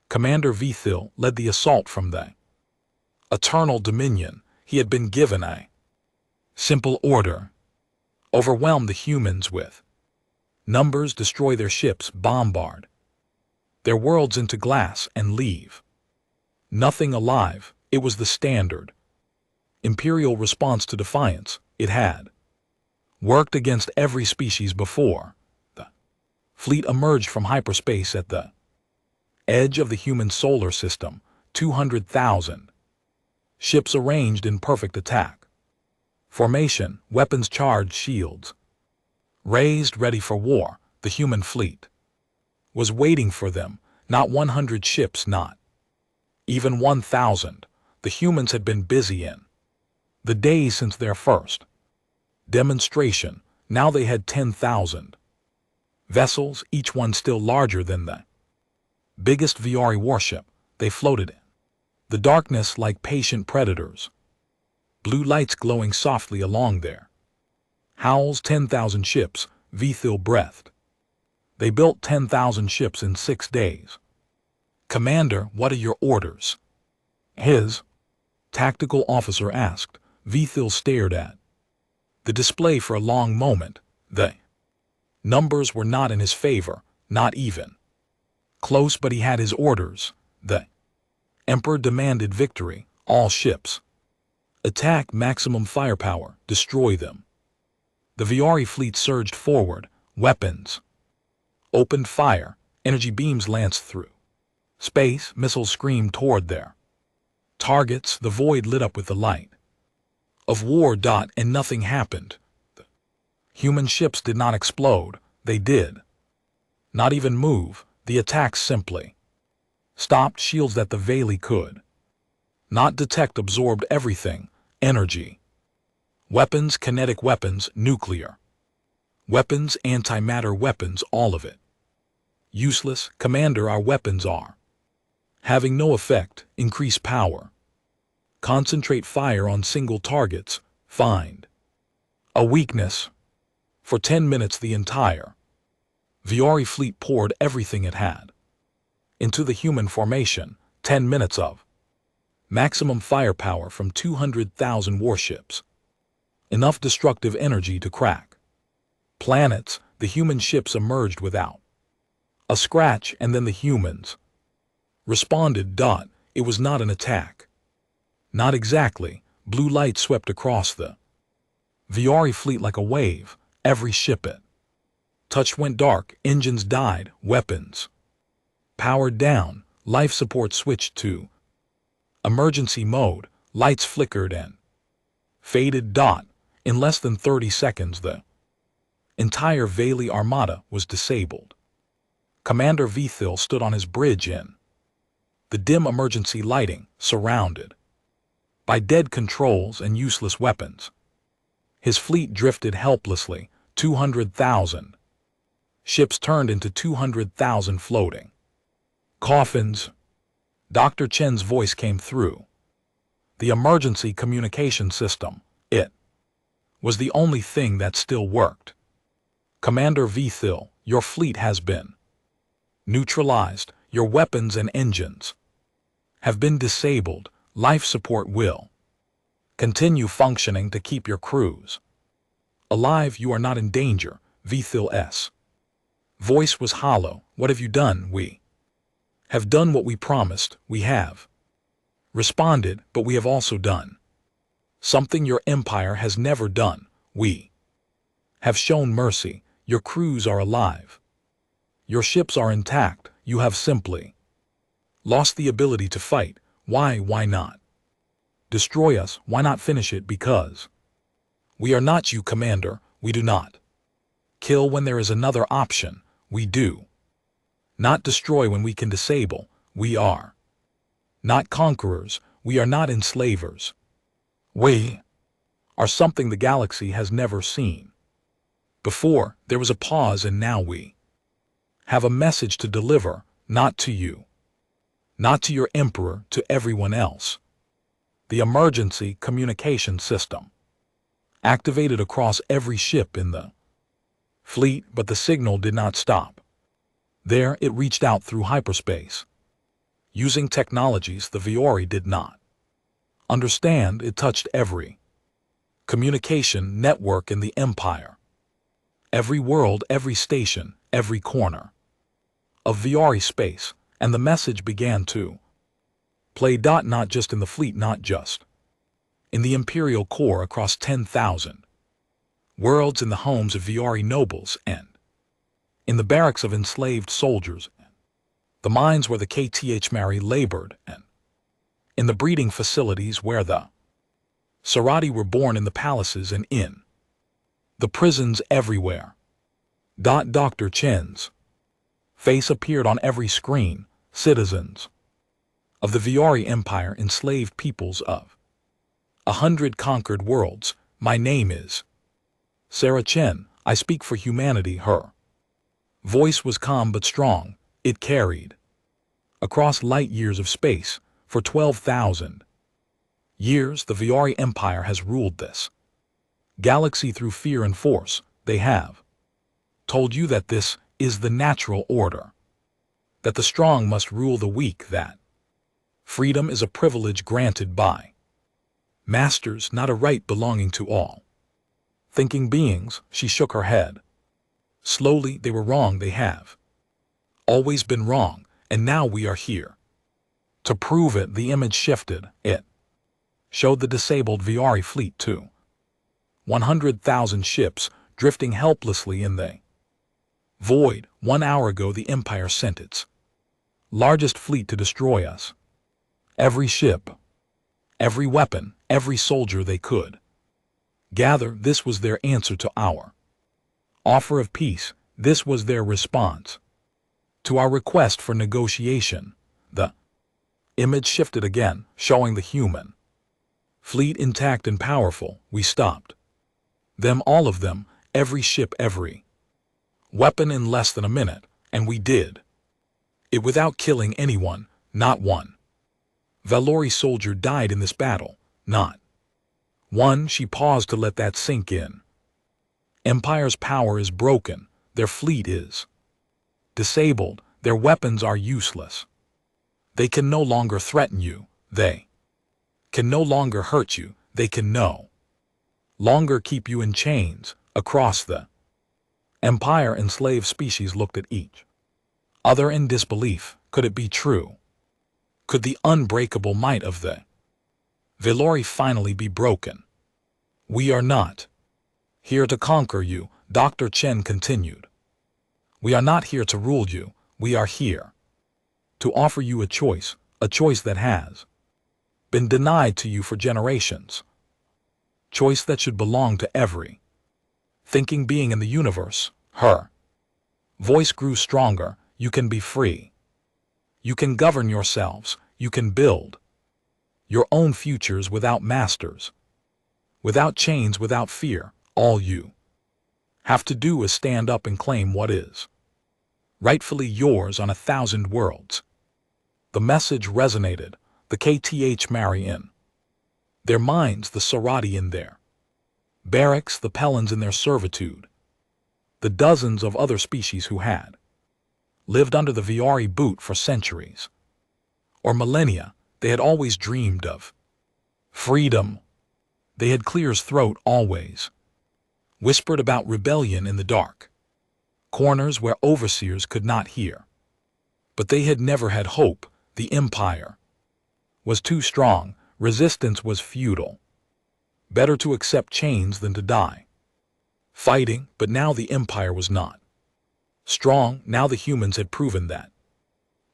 Speaker 1: Commander Vithil led the assault from the eternal dominion. He had been given a simple order: overwhelm the humans with numbers, destroy their ships, bombard their worlds into glass, and leave nothing alive. It was the standard imperial response to defiance. It had worked against every species before. The fleet emerged from hyperspace at the edge of the human solar system. 200,000 ships arranged in perfect attack formation, weapons charged, shields raised, ready for war. The human fleet was waiting for them. Not 100 ships, not even 1,000. The humans had been busy in the days since their first demonstration. Now they had 10,000 vessels, each one still larger than the biggest VR warship. They floated in the darkness like patient predators, blue lights glowing softly along their howls. 10,000 ships, Vithil breathed. They built 10,000 ships in 6 days. Commander, what are your orders? His tactical officer asked. Vithil stared at the display for a long moment. The numbers were not in his favor, not even close, but he had his orders. The emperor demanded victory. All ships attack, maximum firepower, destroy them. The VR fleet surged forward. Weapons opened fire. Energy beams lanced through space. Missiles screamed toward their targets. The void lit up with the light of war. And nothing happened. The human ships did not explode. They did not even move. The attacks simply stopped. Shields that the Valley could not detect absorbed everything: energy, weapons, kinetic weapons, nuclear weapons, antimatter weapons, all of it useless. Commander, our weapons are having no effect. Increase power. Concentrate fire on single targets. Find a weakness. For 10 minutes the entire VR fleet poured everything it had into the human formation. 10 minutes of maximum firepower from 200,000 warships. Enough destructive energy to crack planets. The human ships emerged without a scratch, and then the humans responded. It was not an attack. Not exactly. Blue light swept across the VR fleet like a wave. Every ship it touched went dark. Engines died. Weapons powered down. Life support switched to emergency mode. Lights flickered and faded. In less than 30 seconds the entire Valley armada was disabled. Commander Vithil stood on his bridge in the dim emergency lighting, surrounded by dead controls and useless weapons. His fleet drifted helplessly, 200,000. Ships turned into 200,000 floating coffins. Dr. Chen's voice came through. The emergency communication system, it was the only thing that still worked. Commander Vithil, your fleet has been neutralized. Your weapons and engines have been disabled. Life support will continue functioning to keep your crews alive. You are not in danger. Vithil's voice was hollow. What have you done? We have done what we promised. We have responded, but we have also done something your empire has never done. We have shown mercy. Your crews are alive. Your ships are intact. You have simply lost the ability to fight. Why not destroy us? Why not finish it? Because we are not you, Commander. We do not kill when there is another option. We do not destroy when we can disable. We are not conquerors. We are not enslavers. We are something the galaxy has never seen before. There was a pause, and now we have a message to deliver, not to you, not to your emperor, to everyone else. The emergency communication system activated across every ship in the fleet, but the signal did not stop. There, it reached out through hyperspace. Using technologies the Viori did not understand, it touched every communication network in the Empire. Every world, every station, every corner of Viori space, and the message began to play. Not just in the fleet, not just in the Imperial core, across 10,000 worlds, in the homes of Viori nobles, and in the barracks of enslaved soldiers, the mines where the Kthmari labored, and in the breeding facilities where the Sarati were born, in the palaces and in the prisons, everywhere. Dr. Chen's face appeared on every screen. Citizens of the Viori Empire, enslaved peoples of 100 conquered worlds, my name is Sarah Chen. I speak for humanity. Her voice was calm but strong. It carried across light years of space. For 12,000 years, the Viori Empire has ruled this galaxy through fear and force. They have told you that this is the natural order, that the strong must rule the weak, that freedom is a privilege granted by masters, not a right belonging to all thinking beings. She shook her head slowly. They were wrong. They have always been wrong, and now we are here to prove it. The image shifted. It showed the disabled Viori fleet too. 100,000 ships drifting helplessly in the void. 1 hour ago, the Empire sent its largest fleet to destroy us. Every ship, every weapon, every soldier they could gather. This was their answer to our offer of peace. This was their response to our request for negotiation. The image shifted again, showing the human fleet intact and powerful. We stopped them, all of them, every ship, every weapon, in less than a minute, and we did it without killing anyone. Not one Valori soldier died in this battle. Not one. She paused to let that sink in. Empire's power is broken. Their fleet is disabled. Their weapons are useless. They can no longer threaten you. They can no longer hurt you. They can no longer keep you in chains. Across the Empire, enslaved species looked at each other in disbelief. Could it be true? Could the unbreakable might of the Valori finally be broken? We are not here to conquer you, Dr. Chen continued. We are not here to rule you. We are here to offer you a choice that has been denied to you for generations. Choice that should belong to every thinking being in the universe. Her voice grew stronger. You can be free. You can govern yourselves. You can build Your own futures without masters. Without chains, without fear, all you have to do is stand up and claim what is rightfully yours on 1,000 worlds. The message resonated, the KTH marry in their minds, the Sarati in their barracks, the Pellans in their servitude, the dozens of other species who had lived under the Viari boot for centuries or millennia. They had always dreamed of freedom. They had Clear's throat always whispered about rebellion in the dark corners where overseers could not hear. But they had never had hope. The empire was too strong. Resistance was futile. Better to accept chains than to die fighting. But now the empire was not strong. Now the humans had proven that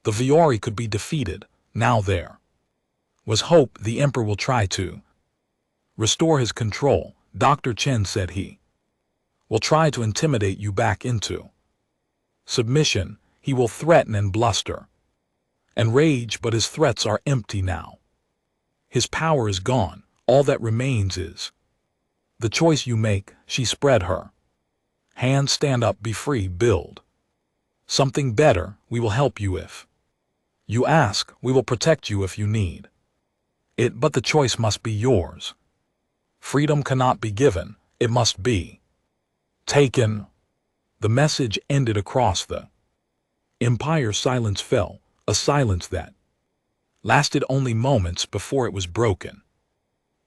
Speaker 1: the Viari could be defeated. Now there was hope. The emperor will try to restore his control. Dr. Chen said he will try to intimidate you back into submission. He will threaten and bluster and rage, but his threats are empty now. His power is gone. All that remains is the choice you make. She spread her hands. Stand up, be free, build something better. We will help you if you ask. We will protect you if you need it, but the choice must be yours. Freedom cannot be given, it must be taken. The message ended across the empire. Silence fell, a silence that lasted only moments before it was broken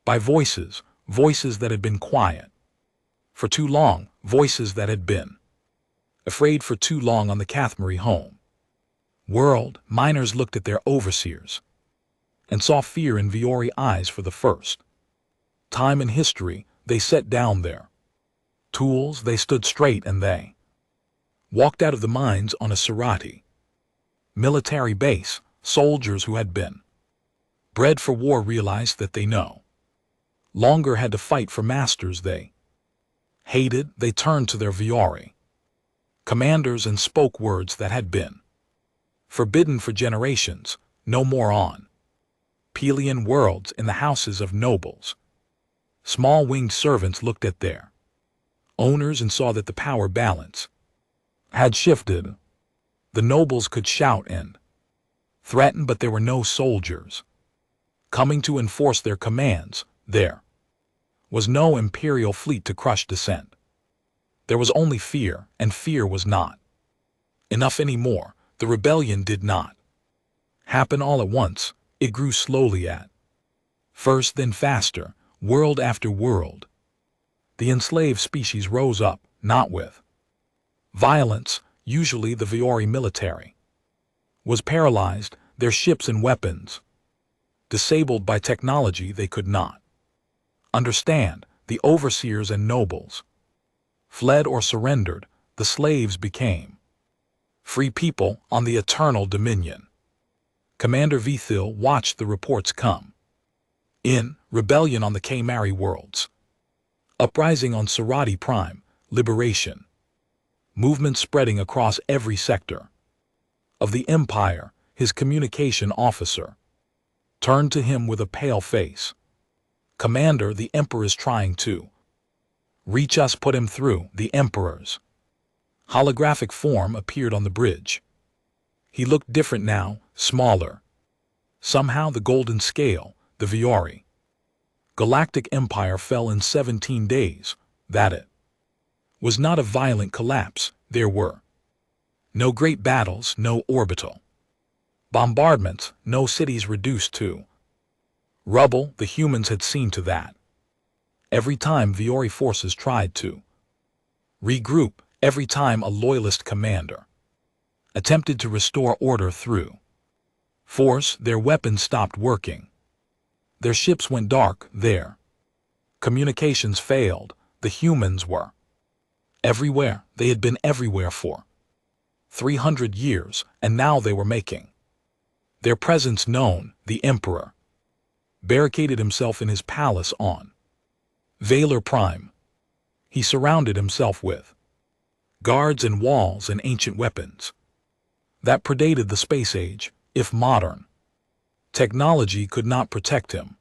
Speaker 1: by voices, voices that had been quiet for too long, voices that had been afraid for too long. On the Cathmary home world, miners looked at their overseers and saw fear in Viori eyes for the first time in history. They set down their tools, they stood straight, and they walked out of the mines on a Sarati military base. Soldiers who had been bred for war realized that they no longer had to fight for masters they hated. They turned to their Viari commanders and spoke words that had been forbidden for generations. No more on Pelian worlds. In the houses of nobles, small winged servants looked at their owners and saw that the power balance had shifted. The nobles could shout and threaten, but there were no soldiers coming to enforce their commands. There was no imperial fleet to crush dissent. There was only fear, and fear was not enough anymore. The rebellion did not happen all at once. It grew slowly at first, then faster, world after world. The enslaved species rose up, not with violence. Usually the Viori military was paralyzed, their ships and weapons disabled by technology they could not understand. The overseers and nobles fled or surrendered. The slaves became free people on the eternal dominion. Commander Vithil watched the reports come in. Rebellion on the Kamari worlds, uprising on Sarati Prime, liberation movement spreading across every sector of the empire. His communication officer turned to him with a pale face. Commander, the emperor is trying to reach us. Put him through. The emperor's holographic form appeared on the bridge. He looked different now, smaller. Somehow the golden scale, the Viari Galactic Empire fell in 17 days. That it was not a violent collapse. There were no great battles, no orbital bombardments, no cities reduced to rubble. The humans had seen to that. Every time Viori forces tried to regroup, every time a loyalist commander attempted to restore order through force, their weapons stopped working. Their ships went dark. Their communications failed. The humans were everywhere. They had been everywhere for 300 years, and now they were making their presence known. The emperor barricaded himself in his palace on Valor Prime. He surrounded himself with guards and walls and ancient weapons that predated the space age, if modern. Technology could not protect him.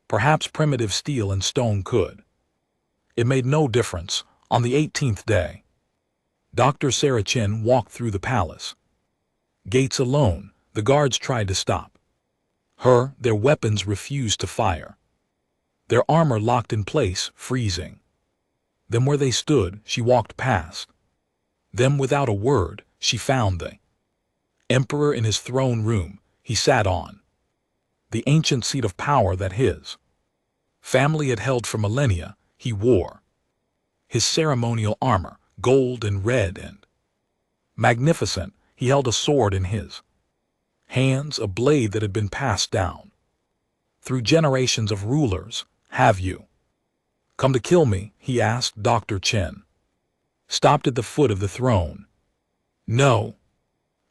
Speaker 1: Perhaps primitive steel and stone could. It made no difference. On the 18th day, Dr. Sarachin walked through the palace. Gates alone, the guards tried to stop her. Their weapons refused to fire. Their armor locked in place, freezing. Then where they stood, she walked past. Then without a word, she found the emperor in his throne room. He sat on the ancient seat of power that his family had held for millennia. He wore his ceremonial armor, gold and red and magnificent. He held a sword in his hands, a blade that had been passed down through generations of rulers. Have you come to kill me? He asked. Dr. Chen stopped at the foot of the throne. No,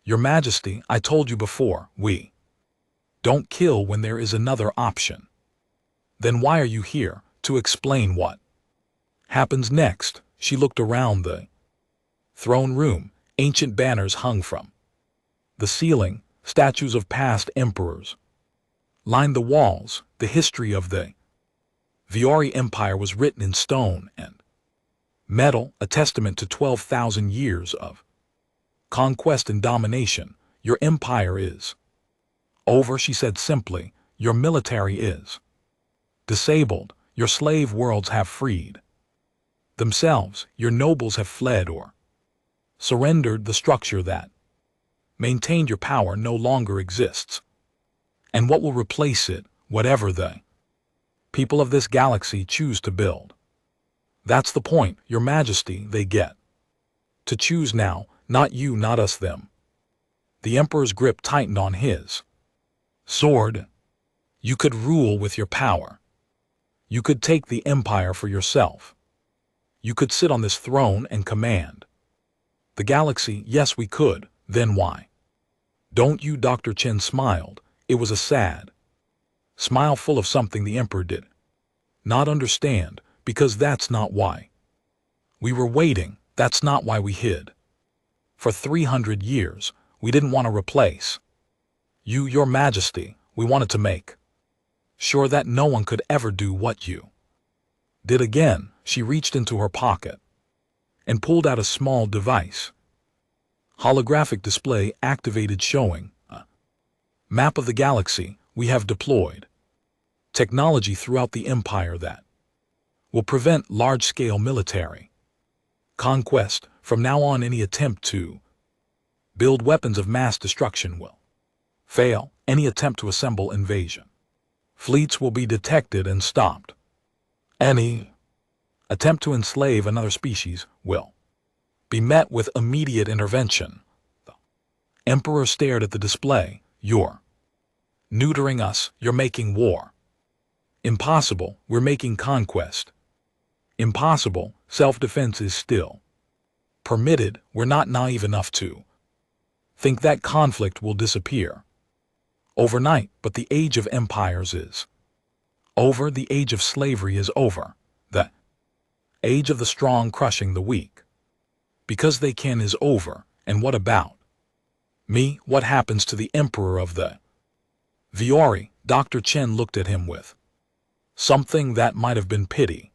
Speaker 1: Your Majesty, I told you before, we don't kill when there is another option. Then why are you here? To explain what happens next. She looked around the throne room. Ancient banners hung from the ceiling. Statues of past emperors lined the walls. The history of the Viore Empire was written in stone and metal, a testament to 12,000 years of conquest and domination. Your empire is over, she said simply. Your military is disabled. Your slave worlds have freed themselves. Your nobles have fled or surrendered. The structure that maintained your power no longer exists. And what will replace it, whatever the people of this galaxy choose to build? That's the point, Your Majesty. They get to choose now, not you, not us, them. The Emperor's grip tightened on his sword. You could rule with your power. You could take the empire for yourself. You could sit on this throne and command the galaxy. Yes, we could. Then why don't you? Dr. Chen smiled. It was a sad smile full of something the Emperor did not understand, because that's not why we were waiting. That's not why we hid for 300 years. We didn't want to replace you, Your Majesty. We wanted to make sure that no one could ever do what you did again. She reached into her pocket and pulled out a small device. Holographic display activated, showing a map of the galaxy. We have deployed technology throughout the empire that will prevent large-scale military conquest. From now on, any attempt to build weapons of mass destruction will fail. Any attempt to assemble invasion fleets will be detected and stopped. Any attempt to enslave another species will be met with immediate intervention. The Emperor stared at the display. You're neutering us. You're making war impossible. We're making conquest impossible. Self-defense is still permitted. We're not naive enough to think that conflict will disappear overnight. But the age of empires is over. The age of slavery is over. The age of the strong crushing the weak because they can is over. And what about me? What happens to the Emperor of the Viore? Dr. Chen looked at him with something that might have been pity.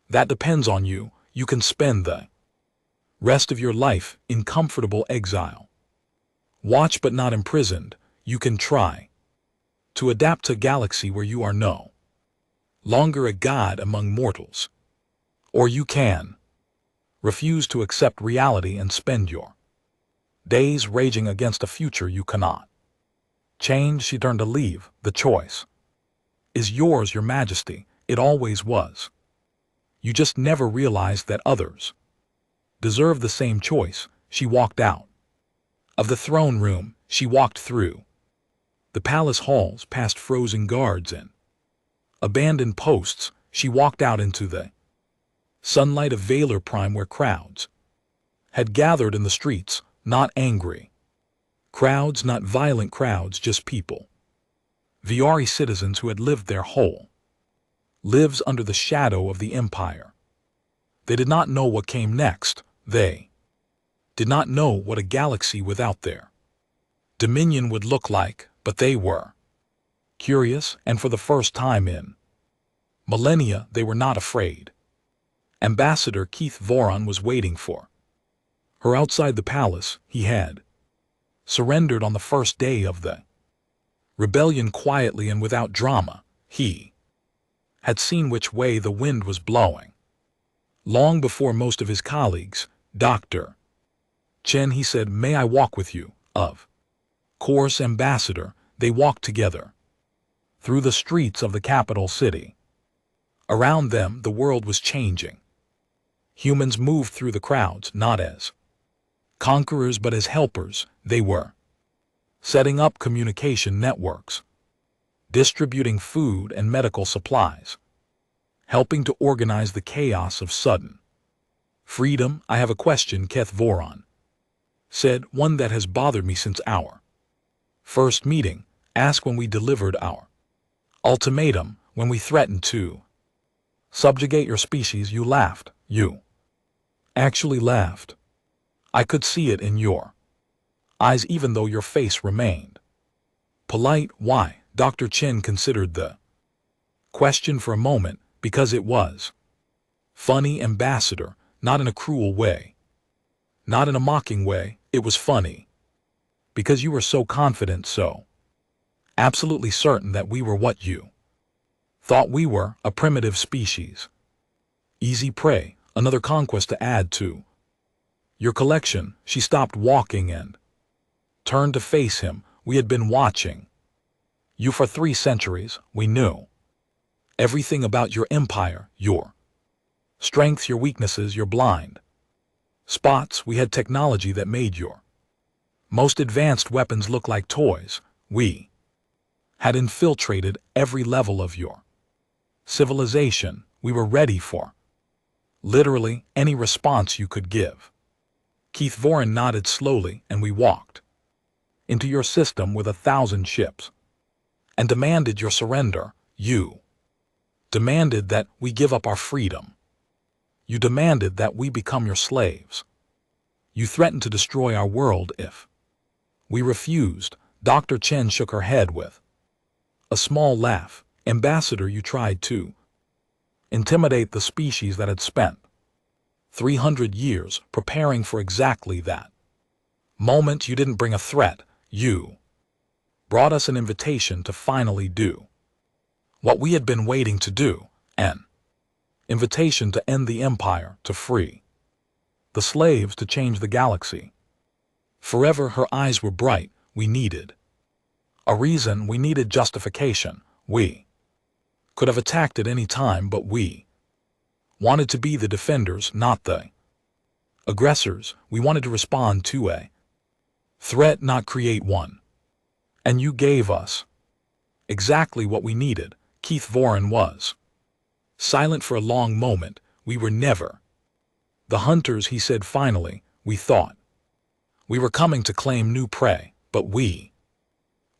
Speaker 1: That depends on you. You can spend the rest of your life in comfortable exile. Watch but not imprisoned. You can try to adapt to a galaxy where you are no longer a god among mortals. Or you can refuse to accept reality and spend your days raging against a future you cannot change. She turned to leave. The choice is yours, Your Majesty. It always was. You just never realized that others deserve the same choice. She walked out of the throne room. She walked through the palace halls, past frozen guards and abandoned posts. She walked out into the sunlight of Valor Prime, where crowds had gathered in the streets. Not angry crowds, not violent crowds, just people. Viore citizens who had lived their whole lives under the shadow of the empire. They did not know what came next. They did not know what a galaxy without their dominion would look like, but they were Curious, and for the first time in millennia, they were not afraid. Ambassador Keith Voron was waiting for her outside the palace. He had surrendered on the first day of the rebellion, quietly and without drama. He had seen which way the wind was blowing. Long before most of his colleagues, Dr. Chen, he said, "May I walk with you?" Of course, Ambassador. They walked together through the streets of the capital city. Around them, the world was changing. Humans moved through the crowds, not as conquerors but as helpers. They were setting up communication networks, distributing food and medical supplies, helping to organize the chaos of sudden freedom. "I have a question," Keith Voron said, "one that has bothered me since our first meeting. Ask when we delivered our ultimatum, when we threatened to subjugate your species. You laughed. You actually laughed. I could see it in your eyes, even though your face remained polite." Why? Dr. Chen considered the question for a moment. Because it was funny, Ambassador, not in a cruel way, not in a mocking way. It was funny because you were so confident, so absolutely certain that we were what you thought we were, a primitive species. Easy prey, another conquest to add to your collection. She stopped walking and turned to face him. "We had been watching you for 3 centuries. We knew everything about your empire, your strengths, your weaknesses, your blind spots. We had technology that made your most advanced weapons look like toys. We had infiltrated every level of your civilization. We were ready for literally any response you could give." Keith Voron nodded slowly. "And we walked into your system with 1,000 ships and demanded your surrender. You demanded that we give up our freedom. You demanded that we become your slaves. You threatened to destroy our world if we refused." Dr. Chen shook her head with a small laugh. "Ambassador, you tried to intimidate the species that had spent 300 years preparing for exactly that moment. You didn't bring a threat. You brought us an invitation to finally do what we had been waiting to do, an invitation to end the empire, to free the slaves, to change the galaxy forever." Her eyes were bright. "We needed a reason. We needed justification. We could have attacked at any time, but we wanted to be the defenders, not the aggressors. We wanted to respond to a threat, not create one. And you gave us exactly what we needed." Keith Voron was silent for a long moment. "We were never the hunters," he said finally. "We thought we were coming to claim new prey, but we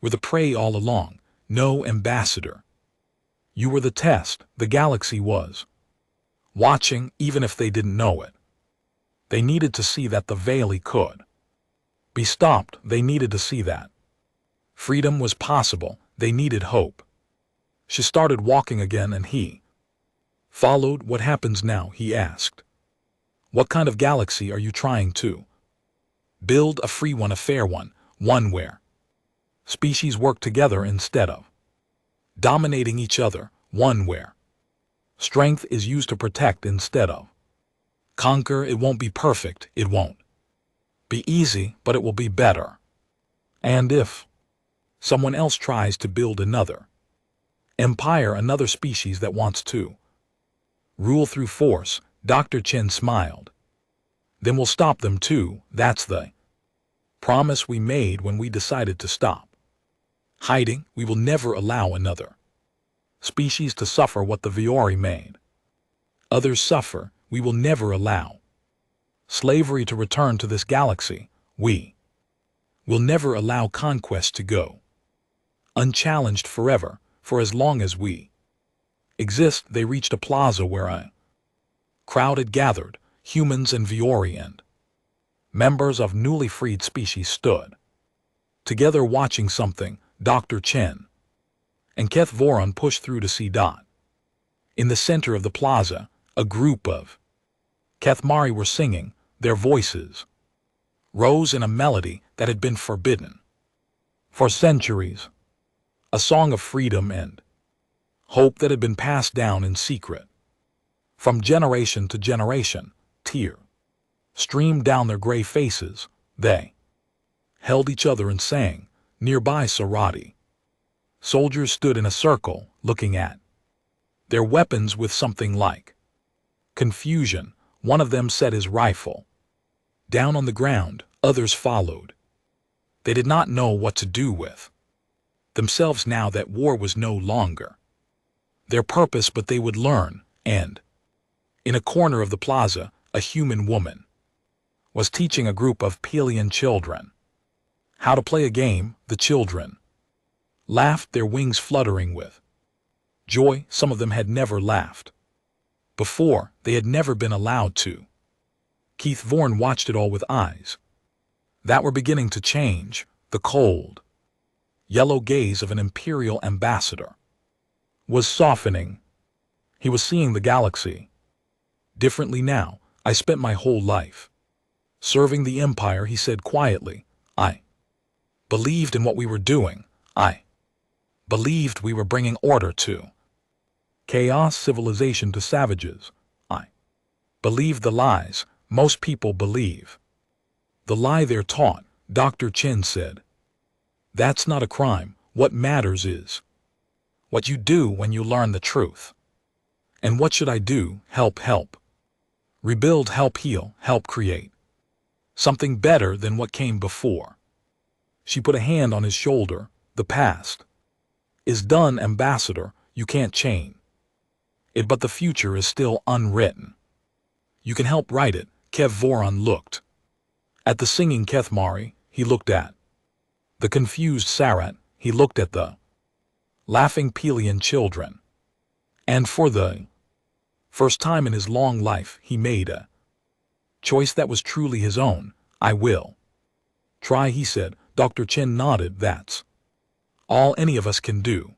Speaker 1: were the prey all along." "No, Ambassador. You were the test. The galaxy was watching, even if they didn't know it. They needed to see that the Valley could be stopped. They needed to see that freedom was possible. They needed hope." She started walking again, and he followed. "What happens now?" he asked. "What kind of galaxy are you trying to build?" "A free one, a fair one, one where species work together instead of dominating each other, one where strength is used to protect instead of conquer. It won't be perfect. It won't be easy, but it will be better. And if someone else tries to build another empire, another species that wants to rule through force," Dr. Chen smiled, "then we'll stop them too. That's the promise we made when we decided to stop hiding. We will never allow another species to suffer what the Viori made others suffer. We will never allow slavery to return to this galaxy. We will never allow conquest to go unchallenged forever. For as long as we exist." They reached a plaza where a crowd had gathered. Humans and Viori and members of newly freed species stood together watching something. Dr. Chen and Keth Voron pushed through to see Dot. In the center of the plaza, a group of Kethmari were singing, their voices rose in a melody that had been forbidden for centuries, a song of freedom and hope that had been passed down in secret. From generation to generation, tears streamed down their gray faces. They held each other and sang. Nearby Sarati, soldiers stood in a circle, looking at their weapons with something like confusion. One of them set his rifle down on the ground, others followed. They did not know what to do with themselves now that war was no longer their purpose, but they would learn. And in a corner of the plaza, a human woman was teaching a group of Pelian children how to play a game. The children laughed, their wings fluttering with joy. Some of them had never laughed before. They had never been allowed to. Keith Vorn watched it all with eyes that were beginning to change. The cold, yellow gaze of an imperial ambassador was softening. He was seeing the galaxy differently now. I spent my whole life serving the Empire, he said quietly. I believed in what we were doing. I believed we were bringing order to chaos, civilization to savages. I believed the lies most people believe. The lie they're taught, Dr. Chen said. That's not a crime. What matters is what you do when you learn the truth. And what should I do? Help. Rebuild, help heal, help create something better than what came before. She put a hand on his shoulder. The past is done, Ambassador. You can't change it, but the future is still unwritten. You can help write it. Kev Voron looked at the singing Kethmari. He looked at the confused Sarat. He looked at the laughing Pelian children. And for the first time in his long life, he made a choice that was truly his own. I will try, he said. Dr. Chen nodded. That's all any of us can do.